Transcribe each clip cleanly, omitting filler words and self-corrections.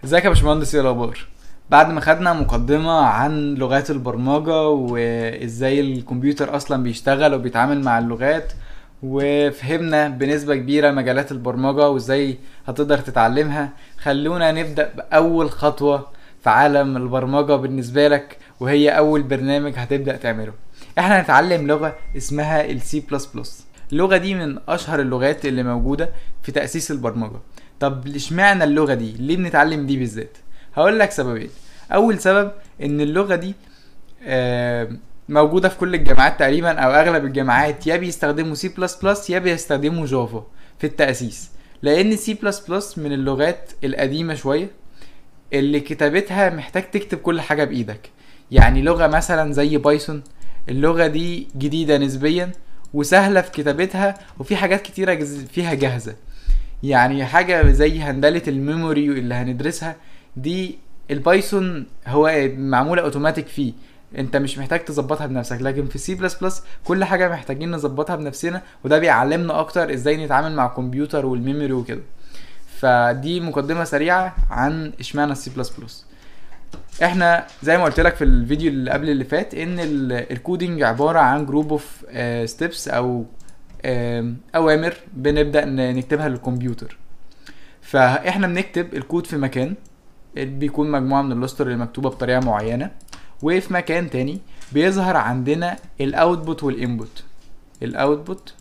ازيك يا باشمهندس، ايه الاخبار؟ بعد ما خدنا مقدمة عن لغات البرمجة وازاي الكمبيوتر اصلا بيشتغل وبيتعامل مع اللغات، وفهمنا بنسبة كبيرة مجالات البرمجة وازاي هتقدر تتعلمها. خلونا نبدأ بأول خطوة في عالم البرمجة بالنسبة لك، وهي أول برنامج هتبدأ تعمله. احنا هنتعلم لغة اسمها السي بلس بلس. اللغة دي من أشهر اللغات اللي موجودة في تأسيس البرمجة. طب اشمعنى اللغة دي؟ ليه بنتعلم دي بالذات؟ هقول لك سببين. أول سبب إن اللغة دي موجودة في كل الجامعات تقريبا، أو أغلب الجامعات يا بيستخدموا سي بلس بلس يا بيستخدموا جافا في التأسيس، لأن سي بلس بلس من اللغات القديمة شوية اللي كتابتها محتاج تكتب كل حاجة بإيدك. يعني لغة مثلا زي بايثون، اللغة دي جديدة نسبيا وسهلة في كتابتها، وفي حاجات كتيرة فيها جاهزة. يعني حاجة زي هندلة الميموري اللي هندرسها دي، البايثون هو معمولة اوتوماتيك فيه، انت مش محتاج تظبطها بنفسك. لكن في سي بلس بلس كل حاجة محتاجين نظبطها بنفسنا، وده بيعلمنا اكتر ازاي نتعامل مع الكمبيوتر والميموري وكده. فدي مقدمة سريعة عن اشمعنى السي بلس بلس. احنا زي ما قلت لك في الفيديو اللي قبل اللي فات ان الكودينج عبارة عن جروب اوف ستيبس او اوامر بنبدأ نكتبها للكمبيوتر. فاحنا بنكتب الكود في مكان بيكون مجموعة من الاسطر اللي مكتوبة بطريقة معينة، وفي مكان تاني بيظهر عندنا الاوتبوت والانبوت. الاوتبوت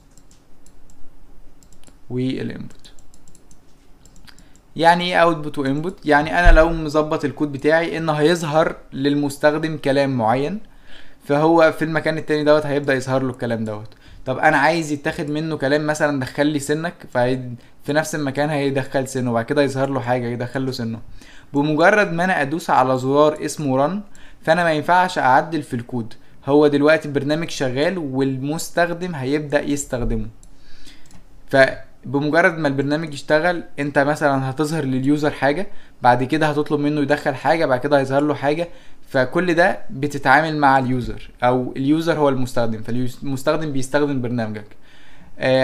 والانبوت يعني ايه اوتبوت وانبوت؟ يعني انا لو مظبط الكود بتاعي ان هيظهر للمستخدم كلام معين، فهو في المكان التاني دوت هيبدأ يظهر له الكلام دوت. طب انا عايز يتاخد منه كلام، مثلا دخل لي سنك، في نفس المكان هيدخل سنه، وبعد كده يظهر له حاجة يدخل له سنه. بمجرد ما انا ادوس على زرار اسمه رن، فانا ما ينفعش اعدل في الكود، هو دلوقتي البرنامج شغال والمستخدم هيبدأ يستخدمه. فبمجرد ما البرنامج يشتغل، انت مثلا هتظهر لليوزر حاجة، بعد كده هتطلب منه يدخل حاجة، بعد كده هيظهر له حاجة. فكل ده بتتعامل مع اليوزر، او اليوزر هو المستخدم، فالمستخدم بيستخدم برنامجك.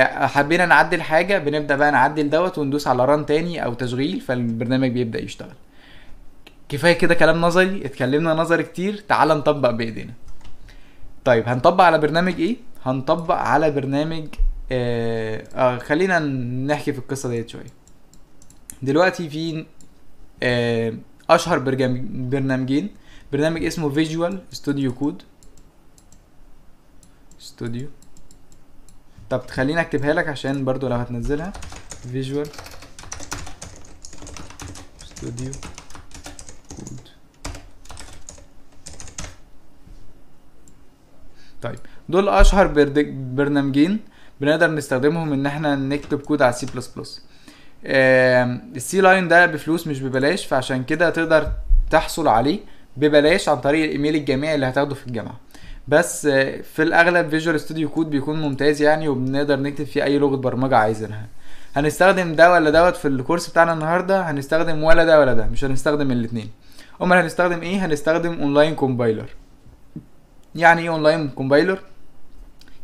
حبينا نعدل حاجة، بنبدأ بقى نعدل دوت وندوس على ران تاني او تشغيل، فالبرنامج بيبدأ يشتغل. كفاية كده كلام نظري، اتكلمنا نظري كتير، تعال نطبق بايدينا. طيب هنطبق على برنامج ايه؟ هنطبق على برنامج خلينا نحكي في القصة ديت شوية. دلوقتي في اشهر برنامجين. برنامج اسمه فيجوال ستوديو كود ستوديو. طب خليني اكتبها لك عشان برضو لو هتنزلها. فيجوال ستوديو كود. طيب دول اشهر برنامجين بنقدر نستخدمهم ان احنا نكتب كود على سي بلس بلس. السي لاين ده بفلوس مش ببلاش، فعشان كده تقدر تحصل عليه ببلاش عن طريق الايميل الجامعي اللي هتاخده في الجامعة. بس في الاغلب فيجوال ستوديو كود بيكون ممتاز يعني، وبنقدر نكتب فيه اي لغة برمجة عايزينها. هنستخدم ده ولا دوت في الكورس بتاعنا النهاردة؟ هنستخدم ولا ده ولا ده، مش هنستخدم الاتنين. امال هنستخدم ايه؟ هنستخدم اونلاين كومبايلر. يعني ايه اونلاين كومبايلر؟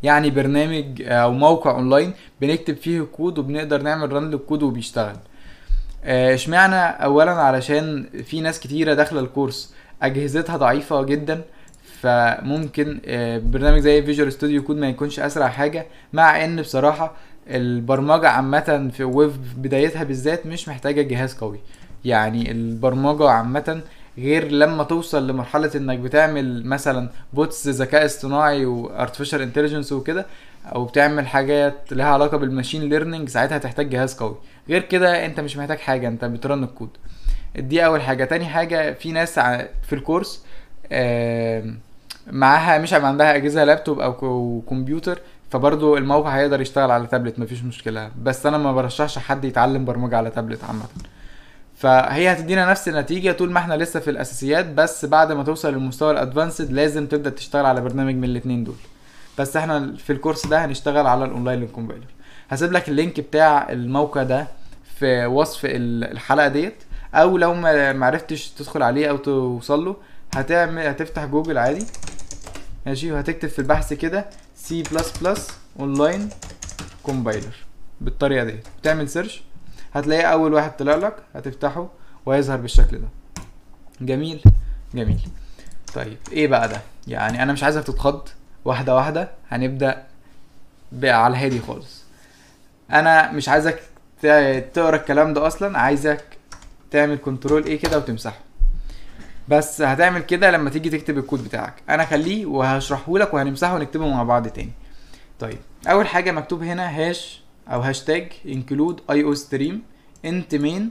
يعني برنامج او موقع اونلاين بنكتب فيه الكود وبنقدر نعمل رن للكود وبيشتغل. اشمعنى؟ اولا علشان في ناس كتيرة داخلة الكورس اجهزتها ضعيفة جدا، فممكن برنامج زي فيجوال ستوديو كود ما يكونش اسرع حاجة. مع ان بصراحة البرمجة عامة في ويب بدايتها بالذات مش محتاجة جهاز قوي. يعني البرمجة عامة غير لما توصل لمرحلة انك بتعمل مثلا بوتس ذكاء اصطناعي وارتفيشال انتليجنس وكده، او بتعمل حاجات لها علاقة بالماشين ليرنينج، ساعتها هتحتاج جهاز قوي. غير كده انت مش محتاج حاجة، انت بترن الكود. دي اول حاجة. تاني حاجة، في ناس في الكورس معاها مش عندها اجهزة لابتوب او كمبيوتر، فبرضو الموقع هيقدر يشتغل على تابلت مفيش مشكلة. بس انا ما برشحش حد يتعلم برمجة على تابلت عامة. فهي هتدينا نفس النتيجة طول ما احنا لسه في الاساسيات، بس بعد ما توصل للمستوى الادفانسد لازم تبدأ تشتغل على برنامج من الاتنين دول. بس احنا في الكورس ده هنشتغل على الاونلاين كومبايلر. هسيب لك اللينك بتاع الموقع ده في وصف الحلقة ديت، او لو ما معرفتش تدخل عليه او توصل له، هتفتح جوجل عادي، ماشي، وهتكتب في البحث كده سي بلس بلس اونلاين كومبايلر بالطريقة دي، بتعمل سيرش هتلاقي اول واحد طلع لك، هتفتحه وهيظهر بالشكل ده. جميل جميل. طيب ايه بقى ده؟ يعني انا مش عايزك تتخض، واحده واحده هنبدا بقى على الهادي خالص. انا مش عايزك تقرا الكلام ده اصلا، عايزك تعمل كنترول ايه كده وتمسحه. بس هتعمل كده لما تيجي تكتب الكود بتاعك، انا خليه وهشرحه لك وهنمسحه ونكتبه مع بعض تاني. طيب اول حاجه مكتوب هنا هاش او هاشتاج include IO stream int main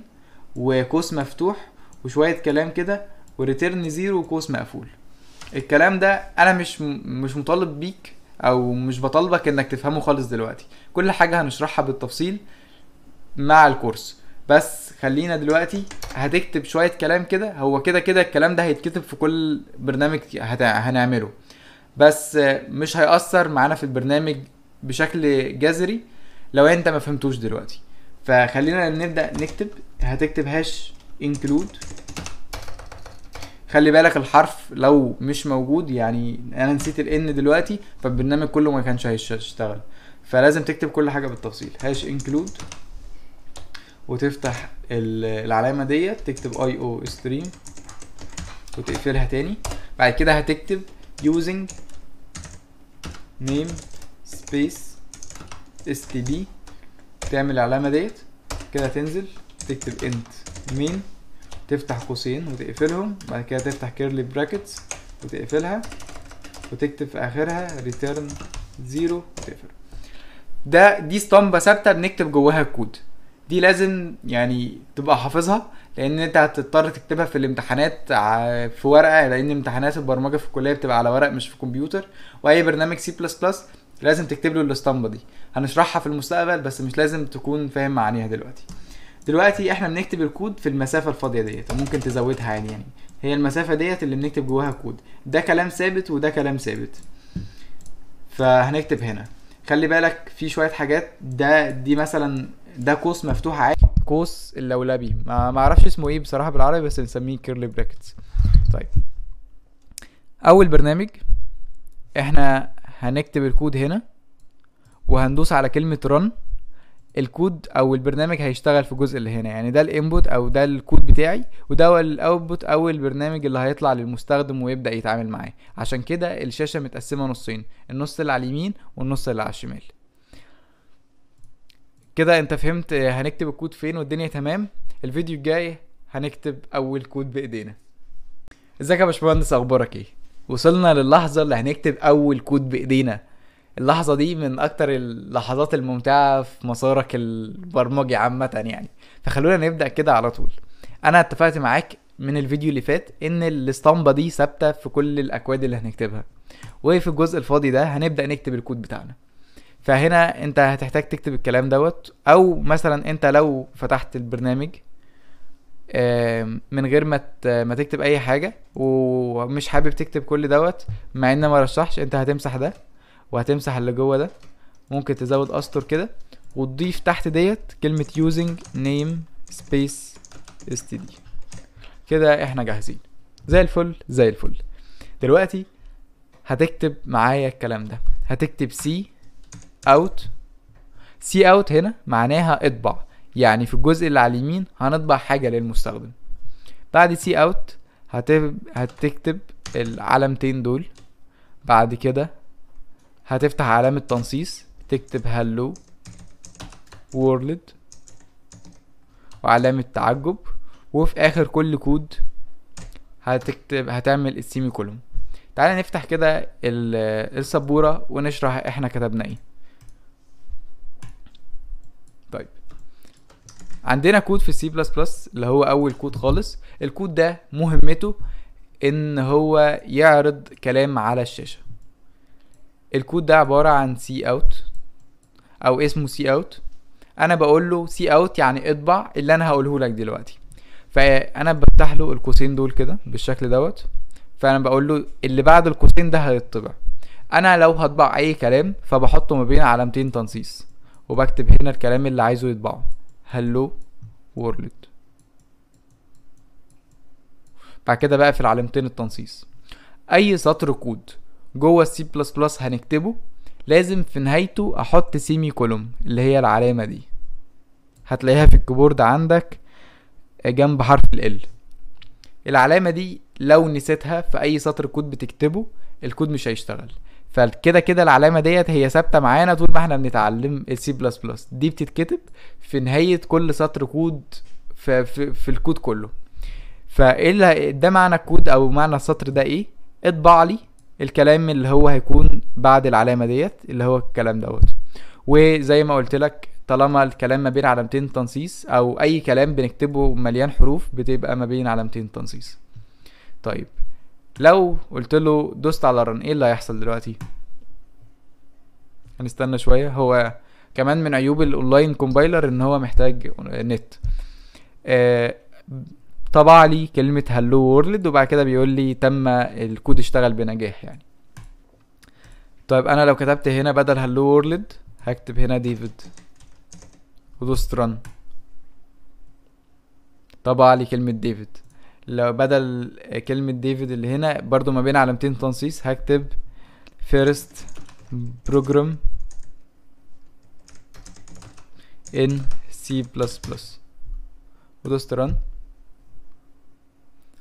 وقوس مفتوح وشويه كلام كده وريتيرن زيرو وقوس مقفول. الكلام ده انا مش مطالب بيك او مش بطالبك انك تفهمه خالص دلوقتي، كل حاجه هنشرحها بالتفصيل مع الكورس. بس خلينا دلوقتي هتكتب شويه كلام كده، هو كده كده الكلام ده هيتكتب في كل برنامج هنعمله، بس مش هيأثر معانا في البرنامج بشكل جذري لو انت ما فهمتوش دلوقتي. فخلينا نبدأ نكتب. هتكتب هاش include، خلي بالك الحرف لو مش موجود، يعني انا نسيت الان دلوقتي فالبرنامج كله ما كانش هيشتغل، فلازم تكتب كل حاجة بالتفصيل. هاش include وتفتح العلامة ديت تكتب IO stream وتقفلها تاني. بعد كده هتكتب using name space std، تعمل العلامة ديت كده تنزل تكتب int main، تفتح قوسين وتقفلهم، بعد كده تفتح كيرلي براكتس وتقفلها وتكتب في اخرها return 0 وتقفل. دي اسطمبة ثابتة بنكتب جواها الكود، دي لازم يعني تبقى حافظها لان انت هتضطر تكتبها في الامتحانات في ورقة، لان امتحانات البرمجة في الكلية بتبقى على ورق مش في كمبيوتر، واي برنامج سي بلس بلس لازم تكتب له الاسطمبة دي. هنشرحها في المستقبل بس مش لازم تكون فاهم معانيها دلوقتي احنا بنكتب الكود في المسافة الفاضية ديت، ممكن تزودها عادي، يعني هي المسافة ديت اللي بنكتب جواها الكود، ده كلام ثابت وده كلام ثابت. فهنكتب هنا، خلي بالك في شوية حاجات، دي مثلا ده قوس مفتوح عادي، قوس اللولبي ما اعرفش اسمه ايه بصراحة بالعربي بس بنسميه كيرلي براكتس. طيب اول برنامج احنا هنكتب الكود هنا وهندوس على كلمة run. الكود او البرنامج هيشتغل في الجزء اللي هنا، يعني ده الانبوت او ده الكود بتاعي وده الاوتبوت او البرنامج اللي هيطلع للمستخدم ويبدأ يتعامل معاه. عشان كده الشاشة متقسمة نصين، النص اللي على اليمين والنص اللي على الشمال. كده انت فهمت هنكتب الكود فين والدنيا تمام. الفيديو الجاي هنكتب اول كود بايدينا. ازيك يا باشمهندس، اخبارك ايه؟ وصلنا للحظة اللي هنكتب اول كود بايدينا. اللحظة دي من اكتر اللحظات الممتعة في مسارك البرمجي عامة يعني، فخلونا نبدأ كده على طول. انا اتفقت معاك من الفيديو اللي فات ان الاسطمبة دي ثابتة في كل الاكواد اللي هنكتبها، وفي الجزء الفاضي ده هنبدأ نكتب الكود بتاعنا. فهنا انت هتحتاج تكتب الكلام دوت، او مثلا انت لو فتحت البرنامج من غير ما تكتب اي حاجة ومش حابب تكتب كل دوت، مع ان ما رشحش، انت هتمسح ده وهتمسح اللي جوه ده، ممكن تزود اسطر كده وتضيف تحت ديت كلمة using name space std. كده احنا جاهزين زي الفل زي الفل. دلوقتي هتكتب معايا الكلام ده، هتكتب c out هنا معناها اطبع، يعني في الجزء اللي على اليمين هنطبع حاجة للمستخدم. بعد c out هتكتب العلامتين دول، بعد كده هتفتح علامة تنصيص تكتب hello world وعلامة تعجب، وفي اخر كل كود هتعمل السيمي كولوم. تعالى نفتح كده السبورة ونشرح احنا كتبنا ايه. طيب عندنا كود في السي بلس بلس اللي هو اول كود خالص. الكود ده مهمته ان هو يعرض كلام على الشاشة. الكود ده عبارة عن سي اوت او اسمه سي اوت. انا بقول له سي اوت يعني اطبع اللي انا هقوله لك دلوقتي، فانا بفتح له القوسين دول كده بالشكل دوت، فانا بقول له اللي بعد القوسين ده هيطبع. انا لو هطبع اي كلام فبحطه ما بين علامتين تنصيص وبكتب هنا الكلام اللي عايزه يطبعه hello world. بعد كده بقى في العلامتين التنصيص اي سطر كود جوه السي بلس بلس هنكتبه لازم في نهايته احط سيمي كولوم اللي هي العلامة دي، هتلاقيها في الكيبورد عندك جنب حرف ال. العلامة دي لو نسيتها في اي سطر كود بتكتبه الكود مش هيشتغل. فكده كده العلامة ديت هي ثابتة معانا طول ما احنا بنتعلم السي بلس بلس. دي بتتكتب في نهاية كل سطر كود في الكود كله. فايه ده معنى الكود او معنى السطر ده ايه؟ اطبع لي الكلام اللي هو هيكون بعد العلامة ديت اللي هو الكلام دوت. وزي ما قلت لك طالما الكلام ما بين علامتين تنصيص او اي كلام بنكتبه مليان حروف بتبقى ما بين علامتين تنصيص. طيب لو قلت له دوست على رن ايه اللي هيحصل دلوقتي؟ هنستنى شوية. هو كمان من عيوب الاونلاين كومبايلر ان هو محتاج نت. طبع لي كلمة هلو وورلد وبعد كده بيقول لي تم الكود اشتغل بنجاح يعني. طيب انا لو كتبت هنا بدل هلو وورلد هكتب هنا ديفيد ودوست رن، طبع لي كلمة ديفيد. لو بدل كلمة ديفيد اللي هنا برضو ما بين علامتين تنصيص هكتب فيرست بروجرام in C++ ودوست رن،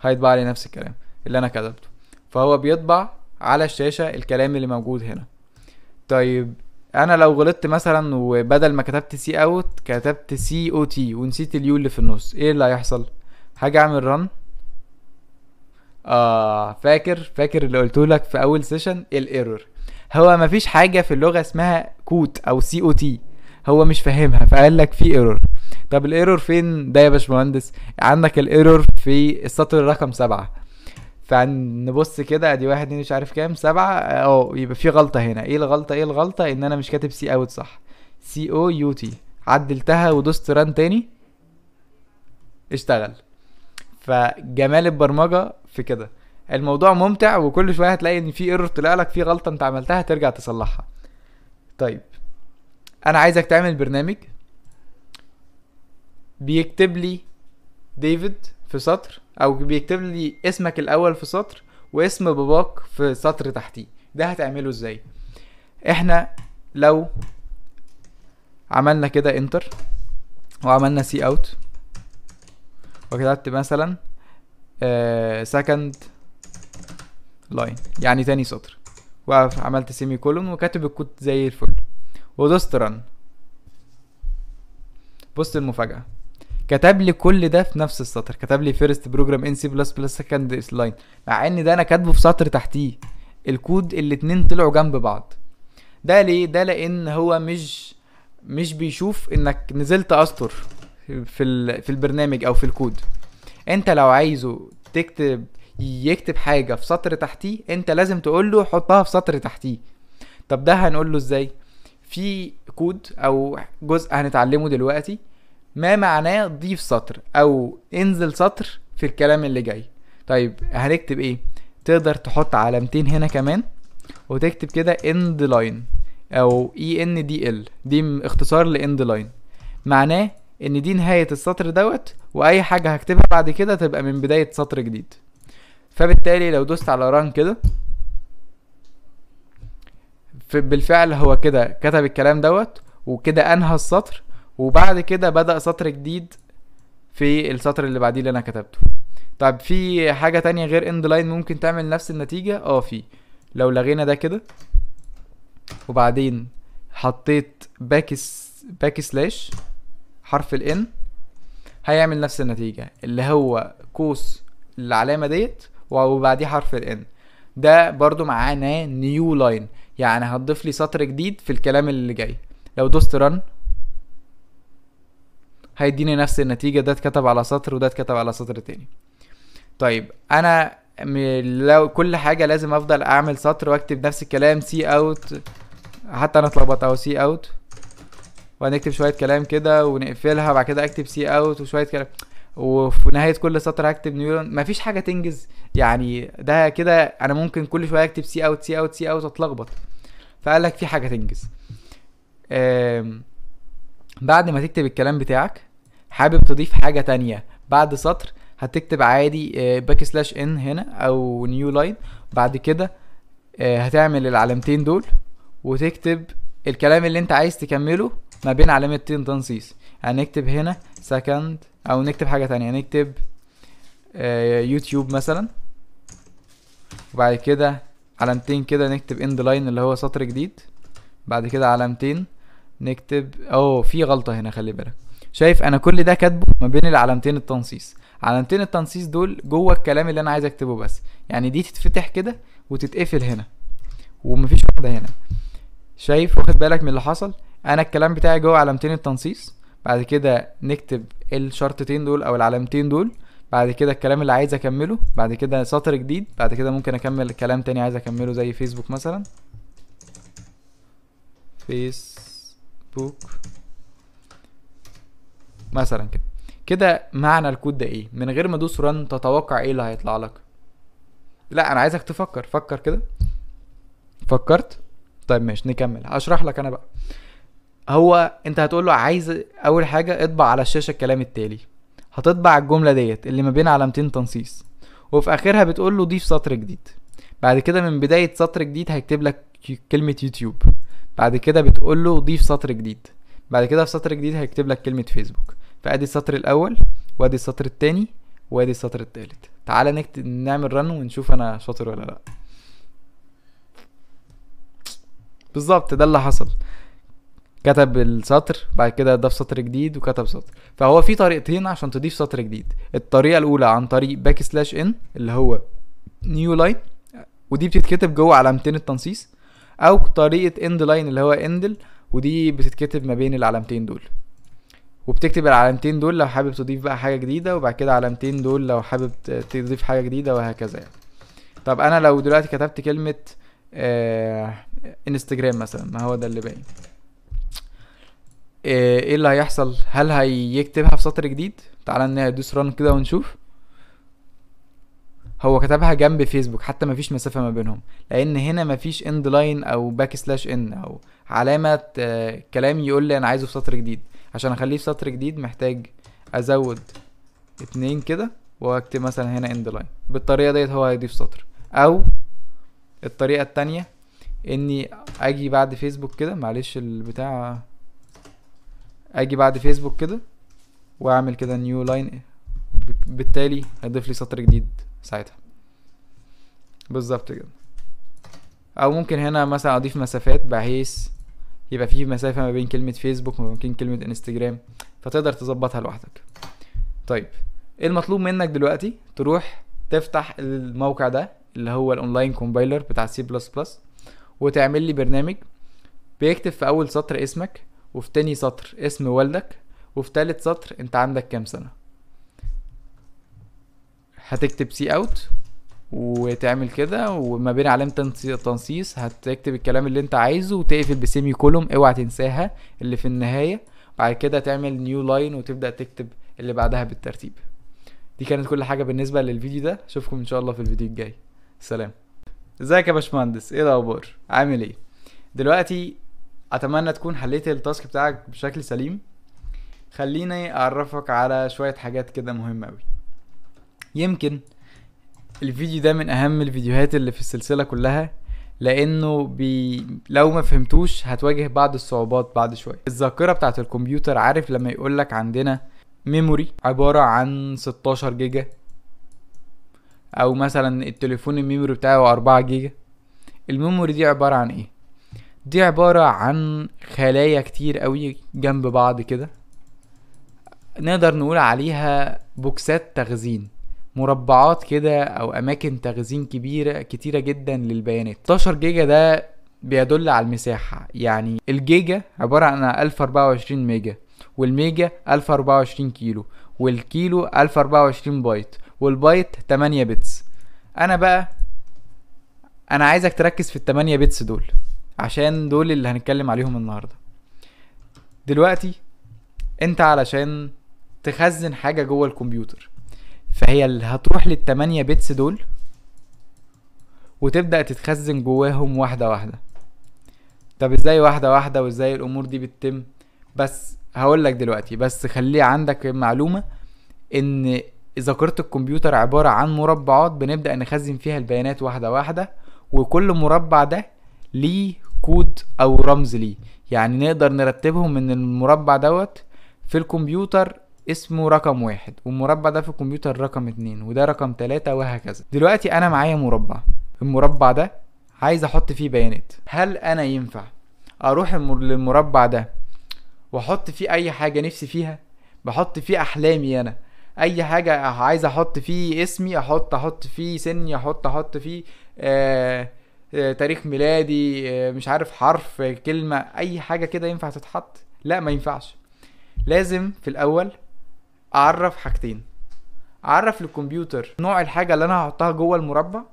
هيطبع لي نفس الكلام اللي انا كتبته. فهو بيطبع على الشاشة الكلام اللي موجود هنا. طيب انا لو غلطت مثلا وبدل ما كتبت سي اوت كتبت سي او تي ونسيت اليو اللي في النص، ايه اللي هيحصل؟ هاجي اعمل رن. فاكر اللي قلته لك في اول سيشن الايرور. هو مفيش حاجة في اللغة اسمها كوت او سي او تي، هو مش فاهمها فقال لك في ايرور. طب الايرور فين ده يا باشمهندس؟ عندك الايرور في السطر رقم 7. فنبص كده ادي 1 2 مش عارف كام 7 يبقى في غلطة هنا. ايه الغلطة؟ ان انا مش كاتب سي اوت صح، سي او يو تي. عدلتها ودوست ران تاني اشتغل. فجمال البرمجة في كده. الموضوع ممتع وكل شوية هتلاقي ان في ايرور طلع لك، في غلطة انت عملتها ترجع تصلحها. طيب انا عايزك تعمل برنامج بيكتب لي ديفيد في سطر او بيكتب لي اسمك الاول في سطر واسم باباك في سطر تحتيه. ده هتعمله ازاي؟ احنا لو عملنا كده انتر وعملنا سي اوت وكتبت مثلا second line يعني تاني سطر وعملت سيمي كولون وكاتب الكود زي الفل ودوست رن، بص المفاجأة، كتب لي كل ده في نفس السطر. كتب لي فيرست بروجرام ان سي بلس بلس سكند لاين، مع ان ده انا كاتبه في سطر تحتيه. الكود الاتنين طلعوا جنب بعض. ده ليه؟ ده لان هو مش بيشوف انك نزلت اسطر في البرنامج او في الكود. انت لو عايزه يكتب حاجة في سطر تحتيه انت لازم تقول له حطها في سطر تحتيه. طب ده هنقول له ازاي؟ في كود او جزء هنتعلمه دلوقتي ما معناه ضيف سطر او انزل سطر في الكلام اللي جاي. طيب هنكتب ايه؟ تقدر تحط علامتين هنا كمان وتكتب كده end line او ENDL، دي اختصار ل end line، معناه ان دي نهاية السطر دوت واي حاجة هكتبها بعد كده تبقى من بداية سطر جديد. فبالتالي لو دوست على ران كده بالفعل هو كده كتب الكلام دوت وكده انهى السطر، وبعد كده بدأ سطر جديد في السطر اللي بعديه اللي انا كتبته. طيب في حاجة تانية غير اند لاين ممكن تعمل نفس النتيجة؟ في لو لغينا ده كده وبعدين حطيت باك سلاش حرف الان هيعمل نفس النتيجة اللي هو قوس العلامة ديت وبعديه حرف الان. ده برضو معناه نيو لاين، يعني هتضيف لي سطر جديد في الكلام اللي جاي. لو دوست رن هيديني نفس النتيجة، ده اتكتب على سطر وده اتكتب على سطر تاني. طيب انا لو كل حاجة لازم افضل اعمل سطر واكتب نفس الكلام سي اوت، حتى انا اتلخبطت اهو سي اوت وهنكتب شوية كلام كده ونقفلها بعد كده اكتب سي اوت وشوية كلام وفي نهاية كل سطر هكتب نيورون. مفيش حاجة تنجز يعني. ده كده انا ممكن كل شوية اكتب سي اوت سي اوت سي اوت اتلخبط. فقال لك في حاجة تنجز. بعد ما تكتب الكلام بتاعك حابب تضيف حاجة تانية بعد سطر هتكتب عادي باك سلاش ان هنا او نيو لاين. بعد كده هتعمل العلامتين دول وتكتب الكلام اللي انت عايز تكمله ما بين علامتين تنصيص. هنكتب هنا سكند، او نكتب حاجة تانية، نكتب يوتيوب مثلا، وبعد كده علامتين كده نكتب اند لاين اللي هو سطر جديد، بعد كده علامتين نكتب في غلطة هنا، خلي بالك. شايف انا كل ده كاتبه ما بين العلامتين التنصيص. علامتين التنصيص دول جوه الكلام اللي انا عايز اكتبه بس، يعني دي تتفتح كده وتتقفل هنا، ومفيش واحدة هنا. شايف؟ واخد بالك من اللي حصل؟ انا الكلام بتاعي جوه علامتين التنصيص، بعد كده نكتب الشرطتين دول او العلامتين دول، بعد كده الكلام اللي عايز اكمله، بعد كده سطر جديد، بعد كده ممكن اكمل كلام تاني عايز اكمله زي فيسبوك مثلا، فيسبوك مثلا كده. كده معنى الكود ده ايه؟ من غير ما ادوس رن تتوقع ايه اللي هيطلع لك؟ لا انا عايزك تفكر، فكر كده. فكرت؟ طيب ماشي نكمل، هشرح لك انا بقى. هو انت هتقول له عايز اول حاجه اطبع على الشاشه الكلام التالي، هتطبع الجمله ديت اللي ما بين علامتين تنصيص، وفي اخرها بتقول له ضيف سطر جديد. بعد كده من بدايه سطر جديد هيكتب لك كلمه يوتيوب، بعد كده بتقول له ضيف سطر جديد، بعد كده في سطر جديد هيكتب لك كلمه فيسبوك. فادي السطر الاول، وادي السطر التاني، وادي السطر التالت. تعالى نعمل رن ونشوف انا شاطر ولا لا. بالظبط ده اللي حصل، كتب السطر بعد كده ضاف سطر جديد وكتب سطر. فهو في طريقتين عشان تضيف سطر جديد. الطريقه الاولى عن طريق باك سلاش ان اللي هو نيو لاين، ودي بتتكتب جوه علامتين التنصيص، او طريقه اند لاين اللي هو اندل، ودي بتتكتب ما بين العلامتين دول، وبتكتب العلامتين دول لو حابب تضيف بقى حاجه جديده، وبعد كده علامتين دول لو حابب تضيف حاجه جديده، وهكذا يعني. طب انا لو دلوقتي كتبت كلمه انستجرام مثلا، ما هو ده اللي باين، ايه اللي هيحصل؟ هل هيكتبها في سطر جديد؟ تعالى ندوس ران كده ونشوف. هو كتبها جنب فيسبوك، حتى مفيش مسافة ما بينهم، لان هنا مفيش اند لاين او باك سلاش ان او علامة كلام يقول لي انا عايزه في سطر جديد. عشان اخليه في سطر جديد محتاج ازود 2 كده واكتب مثلا هنا اند لاين. بالطريقة ديت هو هيضيف سطر. او الطريقة التانية اني اجي بعد فيسبوك كده، معلش البتاع، اجي بعد فيسبوك كده واعمل كده نيو لاين، بالتالي هيضيف لي سطر جديد ساعتها. بالظبط كده. او ممكن هنا مثلا اضيف مسافات بحيث يبقى فيه مسافة ما بين كلمة فيسبوك وما بين كلمة انستجرام، فتقدر تظبطها لوحدك. طيب ايه المطلوب منك دلوقتي؟ تروح تفتح الموقع ده اللي هو الاونلاين كومبايلر بتاع سي بلس بلس، وتعمل لي برنامج بيكتب في اول سطر اسمك، وفي تاني سطر اسم والدك، وفي تالت سطر انت عندك كام سنة. هتكتب سي اوت وتعمل كده، وما بين علامة تنصيص هتكتب الكلام اللي انت عايزه، وتقفل بسيمي كولوم، اوعى تنساها اللي في النهاية. بعد كده تعمل نيو لاين وتبدأ تكتب اللي بعدها بالترتيب. دي كانت كل حاجة بالنسبة للفيديو ده، اشوفكم ان شاء الله في الفيديو الجاي. سلام. ازيك يا باشمهندس؟ ايه الاخبار؟ عامل ايه؟ دلوقتي اتمنى تكون حليت التاسك بتاعك بشكل سليم. خليني اعرفك على شوية حاجات كده مهمة اوي. يمكن الفيديو ده من اهم الفيديوهات اللي في السلسلة كلها، لانه لو ما فهمتوش هتواجه بعض الصعوبات بعد شوية. الذاكرة بتاعت الكمبيوتر، عارف لما يقولك عندنا ميموري عبارة عن 16 جيجا، او مثلا التليفون الميموري بتاعه 4 جيجا، الميموري دي عبارة عن ايه؟ دي عبارة عن خلايا كتير قوي جنب بعض كده، نقدر نقول عليها بوكسات تخزين، مربعات كده او اماكن تخزين كتيرة جدا للبيانات. 16 جيجا ده بيدل على المساحة، يعني الجيجا عبارة عن 1024 ميجا، والميجا 1024 كيلو، والكيلو 1024 بايت، والبايت 8 بتس. انا عايزك تركز في ال8 بتس دول، عشان دول اللي هنتكلم عليهم النهاردة. دلوقتي انت علشان تخزن حاجة جوه الكمبيوتر، فهي اللي هتروح لل8 بتس دول وتبدأ تتخزن جواهم واحدة واحدة. طب ازاي واحدة واحدة، وازاي الامور دي بتتم؟ بس هقولك دلوقتي، بس خلي عندك معلومة ان ذاكرة الكمبيوتر عبارة عن مربعات بنبدأ نخزن فيها البيانات واحدة واحدة، وكل مربع ده ليه كود او رمز ليه، يعني نقدر نرتبهم من المربع دوت في الكمبيوتر اسمه رقم 1، والمربع ده في الكمبيوتر رقم 2، وده رقم 3، وهكذا. دلوقتي انا معايا مربع، المربع ده عايز احط فيه بيانات. هل انا ينفع اروح للمربع ده واحط فيه اي حاجة نفسي فيها؟ بحط فيه احلامي انا، اي حاجة عايز احط فيه اسمي احط فيه سني، احط فيه تاريخ ميلادي، مش عارف حرف، كلمة، اي حاجة كده ينفع تتحط؟ لا، ما ينفعش. لازم في الاول اعرف حاجتين. اعرف للكمبيوتر نوع الحاجة اللي انا هحطها جوه المربع،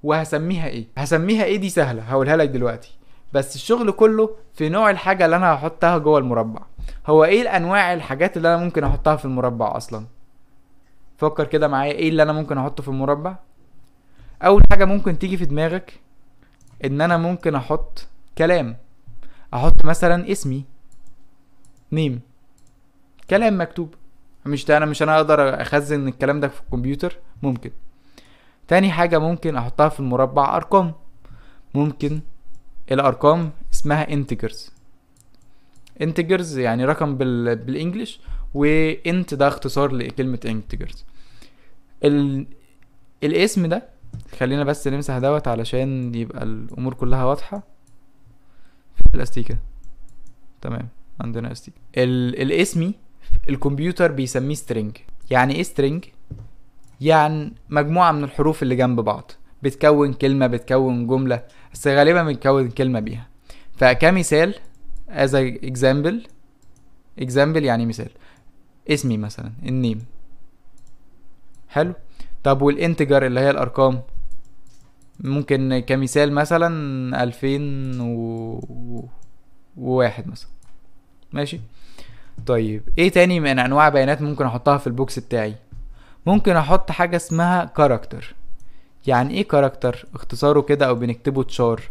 وهسميها ايه. هسميها ايه دي سهلة، هقولها لك دلوقتي. بس الشغل كله في نوع الحاجة اللي انا هحطها جوه المربع. هو ايه الانواع الحاجات اللي انا ممكن احطها في المربع اصلا؟ فكر كده معايا، ايه اللي انا ممكن احطه في المربع؟ اول حاجة ممكن تيجي في دماغك ان انا ممكن احط كلام. احط مثلا اسمي، نيم، كلام مكتوب. مش انا اقدر اخزن الكلام ده في الكمبيوتر؟ ممكن. تاني حاجة ممكن احطها في المربع ارقام. ممكن الارقام اسمها integers. integers يعني رقم بالانجلش، وانت ده اختصار لكلمة integers. الاسم ده، خلينا بس نمسح دوت علشان يبقى الامور كلها واضحة. في الاستيكة، تمام، عندنا استيكة. الاسمي الكمبيوتر بيسميه string. يعني ايه string؟ يعني مجموعة من الحروف اللي جنب بعض بتكون كلمة، بتكون جملة، بس غالبا بنكون كلمة بيها. فكمثال as a example يعني مثال، اسمي مثلا النيم. حلو. طب والانتجر اللي هي الارقام، ممكن كمثال مثلا 2001 مثلا. ماشي. طيب ايه تاني من انواع بيانات ممكن احطها في البوكس بتاعي؟ ممكن احط حاجة اسمها كاركتر. يعني ايه كاركتر؟ اختصاره كده او بنكتبه تشار.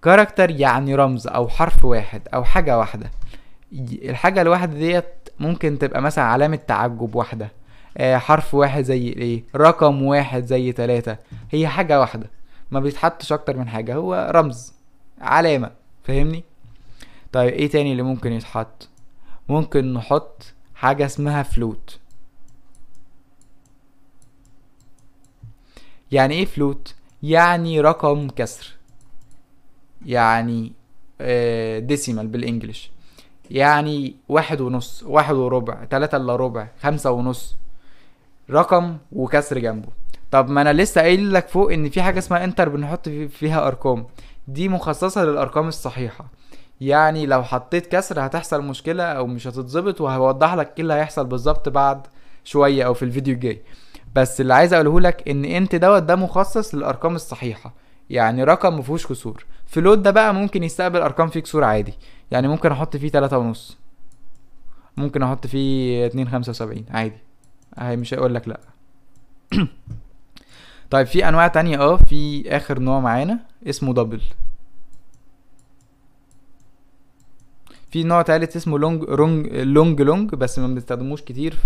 كاركتر يعني رمز او حرف واحد او حاجة واحدة. الحاجة الواحدة ديت ممكن تبقى مثلا علامة تعجب واحدة، حرف واحد زي ايه، رقم واحد زي 3. هي حاجة واحدة، ما بيتحطش اكتر من حاجة، هو رمز، علامة. فاهمني؟ طيب ايه تاني اللي ممكن يتحط؟ ممكن نحط حاجة اسمها فلوت. يعني ايه فلوت؟ يعني رقم كسر، يعني ديسيمال بالانجلش. يعني 1.5، 1.15، 3 إلا ربع، 5.5، رقم وكسر جنبه. طب ما انا لسه قايل لك فوق ان في حاجه اسمها انتر بنحط فيها ارقام، دي مخصصه للارقام الصحيحه. يعني لو حطيت كسر هتحصل مشكله او مش هتتظبط، وهوضح لك ايه اللي هيحصل بالظبط بعد شويه او في الفيديو الجاي. بس اللي عايز اقوله لك ان انت ده مخصص للارقام الصحيحه، يعني رقم مفيهوش كسور. فلوت ده بقى ممكن يستقبل ارقام فيه كسور عادي، يعني ممكن احط فيه 3.5، ممكن احط فيه 2.75 عادي، هي مش هيقول لك لا. طيب في انواع تانية، في اخر نوع معانا اسمه دبل. في نوع تالت اسمه لونج بس ما بنستخدموش كتير،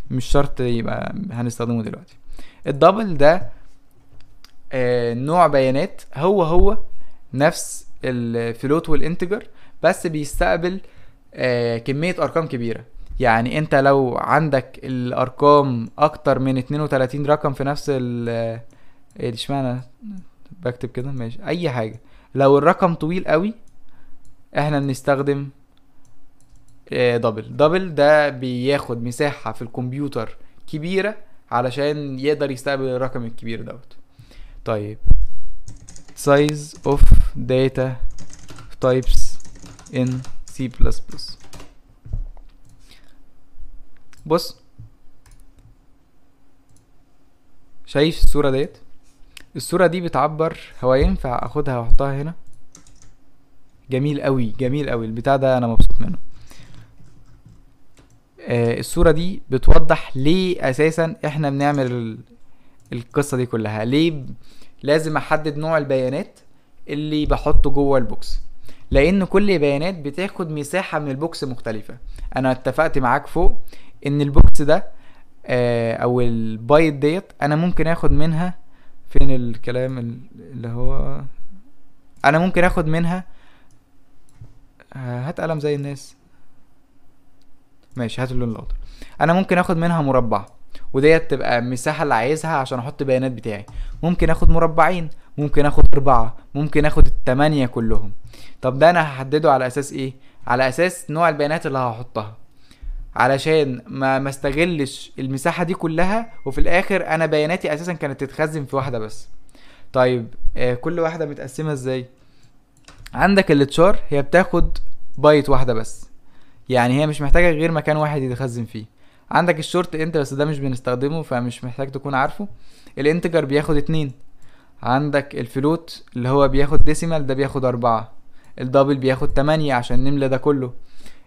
فمش شرط يبقى هنستخدمه دلوقتي. الدبل ده نوع بيانات هو نفس الفلوت والانتجر، بس بيستقبل كمية ارقام كبيرة. يعني انت لو عندك الارقام اكتر من 32 رقم في نفس اشمعنى بكتب كده؟ ماشي، اي حاجة. لو الرقم طويل قوي احنا بنستخدم دبل ده بياخد مساحة في الكمبيوتر كبيرة علشان يقدر يستقبل الرقم الكبير دوت. طيب size of data types in C++. بص، شايف الصورة ديت؟ الصورة دي بتعبر، هو ينفع اخدها واحطها هنا؟ جميل قوي، جميل قوي البتاع ده، انا مبسوط منه. الصورة دي بتوضح ليه اساسا احنا بنعمل القصة دي كلها. ليه لازم احدد نوع البيانات اللي بحطه جوه البوكس؟ لان كل بيانات بتاخد مساحة من البوكس مختلفة. انا اتفقت معاك فوق ان البوكس ده او البايت ديت انا ممكن اخد منها، فين الكلام اللي هو، انا ممكن اخد منها، هات قلم زي الناس، ماشي، هات اللون الاخضر. انا ممكن اخد منها مربع، وديت تبقى المساحة اللي عايزها عشان احط بيانات بتاعي. ممكن اخد مربعين، ممكن اخد 4، ممكن اخد ال8 كلهم. طب ده انا هحدده على اساس ايه؟ على اساس نوع البيانات اللي هحطها، علشان ما استغلش المساحة دي كلها وفي الاخر انا بياناتي اساسا كانت تتخزن في واحدة بس. طيب كل واحدة متقسمة ازاي؟ عندك التشار هي بتاخد بايت واحدة بس، يعني هي مش محتاجة غير مكان واحد يتخزن فيه. عندك الشورت انت بس ده مش بنستخدمه فمش محتاج تكون عارفه. الانتجر بياخد 2. عندك الفلوت اللي هو بياخد ديسيمال ده بياخد 4. الدبل بياخد 8 عشان نملى ده كله.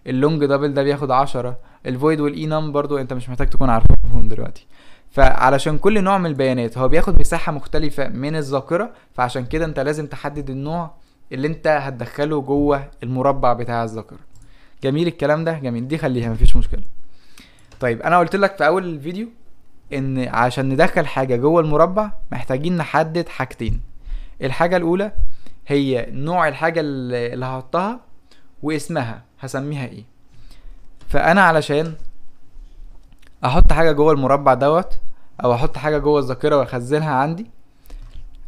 اللونج دبل ده بياخد 10. الفويد والاي نم برضو انت مش محتاج تكون عارفهم دلوقتي. فعلشان كل نوع من البيانات هو بياخد مساحة مختلفة من الذاكرة، فعشان كده انت لازم تحدد النوع اللي انت هتدخله جوه المربع بتاع الذاكرة. جميل الكلام ده، جميل، دي خليها مفيش مشكلة. طيب انا قلت لك في اول الفيديو ان عشان ندخل حاجة جوه المربع محتاجين نحدد حاجتين. الحاجة الاولى هي نوع الحاجة اللي هحطها واسمها هسميها ايه. فانا علشان احط حاجة جوه المربع دوت او احط حاجة جوه الذاكرة واخزنها عندي،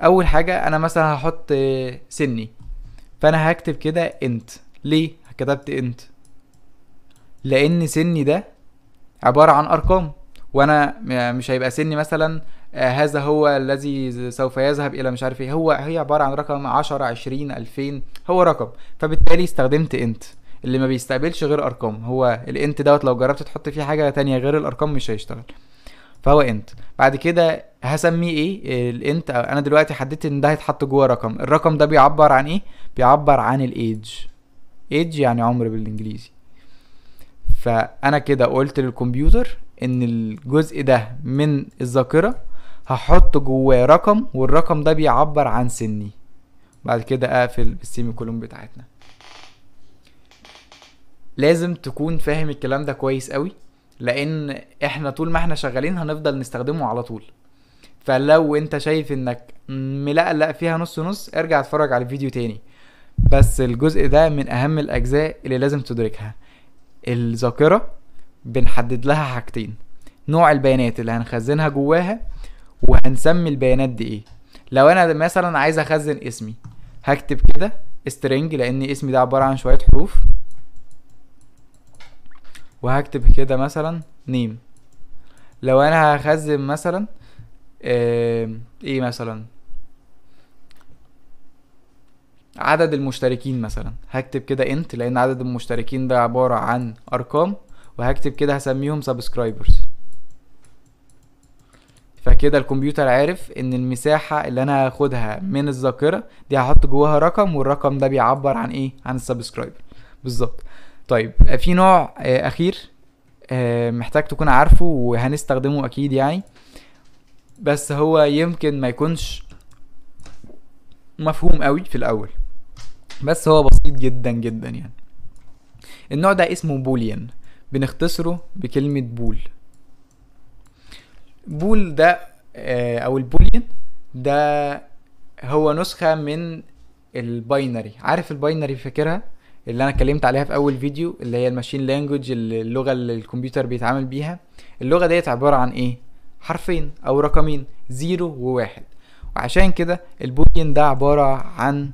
اول حاجة انا مثلا هحط سني، فانا هكتب كده انت. ليه كتبت انت؟ لان سني ده عبارة عن ارقام، وانا مش هيبقى سني مثلا هذا هو الذي سوف يذهب الى مش عارف ايه، هي عبارة عن رقم 10 20 2000، هو رقم. فبالتالي استخدمت انت اللي ما بيستقبلش غير ارقام. هو الانت دوت لو جربت تحط فيه حاجة تانية غير الارقام مش هيشتغل، فهو انت. بعد كده هسميه ايه الانت؟ انا دلوقتي حددت ان ده هيتحط جوه رقم. الرقم ده بيعبر عن ايه؟ بيعبر عن الايدج. ايدج يعني عمر بالانجليزي. فانا كده قلت للكمبيوتر ان الجزء ده من الذاكرة هحط جواه رقم، والرقم ده بيعبر عن سني. بعد كده اقفل بالسيمي كولوم بتاعتنا. لازم تكون فاهم الكلام ده كويس قوي، لان احنا طول ما احنا شغالين هنفضل نستخدمه على طول. فلو انت شايف انك ملقلق فيها نص نص ارجع اتفرج على الفيديو تاني. بس الجزء ده من اهم الاجزاء اللي لازم تدركها. الذاكرة بنحدد لها حاجتين: نوع البيانات اللي هنخزنها جواها، وهنسمي البيانات دي ايه. لو انا مثلا عايز اخزن اسمي هكتب كده string، لان اسمي ده عبارة عن شوية حروف، وهكتب كده مثلا name. لو انا هخزن مثلا ايه مثلا عدد المشتركين مثلا، هكتب كده int، لان عدد المشتركين ده عبارة عن ارقام، وهكتب كده هسميهم subscribers. فكده الكمبيوتر عارف ان المساحة اللي انا هاخدها من الذاكرة دي هحط جواها رقم، والرقم ده بيعبر عن ايه؟ عن السبسكرايبر بالظبط. طيب في نوع اخير محتاج تكون عارفه وهنستخدمه اكيد يعني، بس هو يمكن ما يكونش مفهوم قوي في الاول، بس هو بسيط جدا جدا يعني. النوع ده اسمه بوليان، بنختصره بكلمة بول. بول ده او البوليان ده هو نسخة من الباينري. عارف الباينري؟ فاكرها اللي انا اتكلمت عليها في اول فيديو، اللي هي الماشين لانجوج، اللغة اللي الكمبيوتر بيتعامل بيها. اللغة ديت عبارة عن ايه؟ حرفين او رقمين، 0 و1. وعشان كده البوليان ده عبارة عن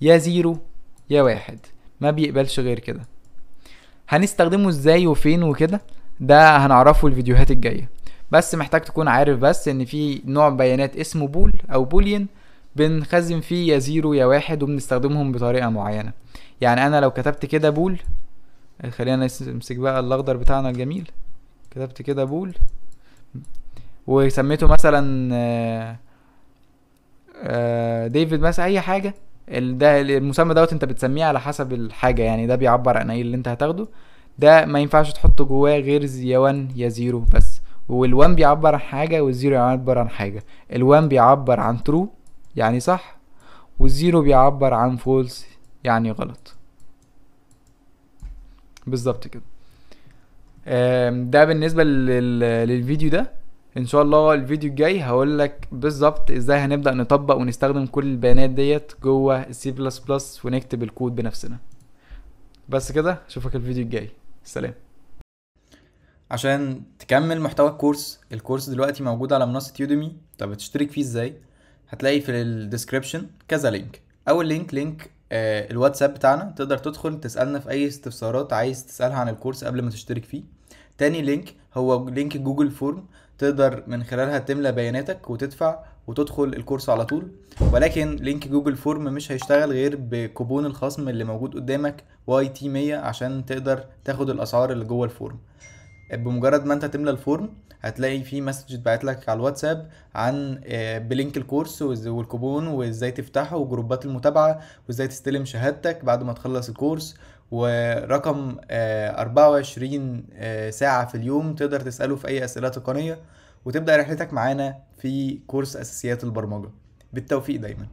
يا 0 يا 1، ما بيقبلش غير كده. هنستخدمه ازاي وفين وكده ده هنعرفه الفيديوهات الجاية. بس محتاج تكون عارف بس ان في نوع بيانات اسمه بول او بوليان بنخزن فيه يا 0 يا 1، وبنستخدمهم بطريقة معينة. يعني انا لو كتبت كده بول، خلينا نمسك بقى الاخضر بتاعنا الجميل، كتبت كده بول وسميته مثلا ديفيد مثلا، اي حاجة. ده المسمى دوت انت بتسميه على حسب الحاجة، يعني ده بيعبر عن ايه اللي انت هتاخده. ده ما ينفعش تحط جواه غير يا 1 يا 0 بس. وال1 بيعبر عن حاجة، والزيرو بيعبر عن حاجة. ال1 بيعبر عن true يعني صح، والزيرو بيعبر عن false يعني غلط. بالظبط كده. ده بالنسبة للفيديو ده. ان شاء الله الفيديو الجاي هقول لك بالظبط ازاي هنبدأ نطبق ونستخدم كل البيانات ديت جوه السي بلس بلس ونكتب الكود بنفسنا. بس كده، اشوفك الفيديو الجاي. سلام. عشان تكمل محتوى الكورس دلوقتي موجود على منصة يوديمي. طب تشترك فيه ازاي؟ هتلاقي في الديسكريبشن كذا لينك. اول لينك الواتساب بتاعنا، تقدر تدخل تسألنا في اي استفسارات عايز تسألها عن الكورس قبل ما تشترك فيه. تاني لينك هو لينك جوجل فورم، تقدر من خلالها تملى بياناتك وتدفع وتدخل الكورس على طول. ولكن لينك جوجل فورم مش هيشتغل غير بكوبون الخصم اللي موجود قدامك YT100 عشان تقدر تاخد الاسعار اللي جوه الفورم. بمجرد ما انت تملى الفورم هتلاقي في مسج اتبعت لك على الواتساب عن بلينك الكورس والكوبون وازاي تفتحه وجروبات المتابعة وازاي تستلم شهادتك بعد ما تخلص الكورس، ورقم 24 ساعة في اليوم تقدر تسأله في اي اسئلة تقنية، وتبدأ رحلتك معانا في كورس اساسيات البرمجة. بالتوفيق دايما.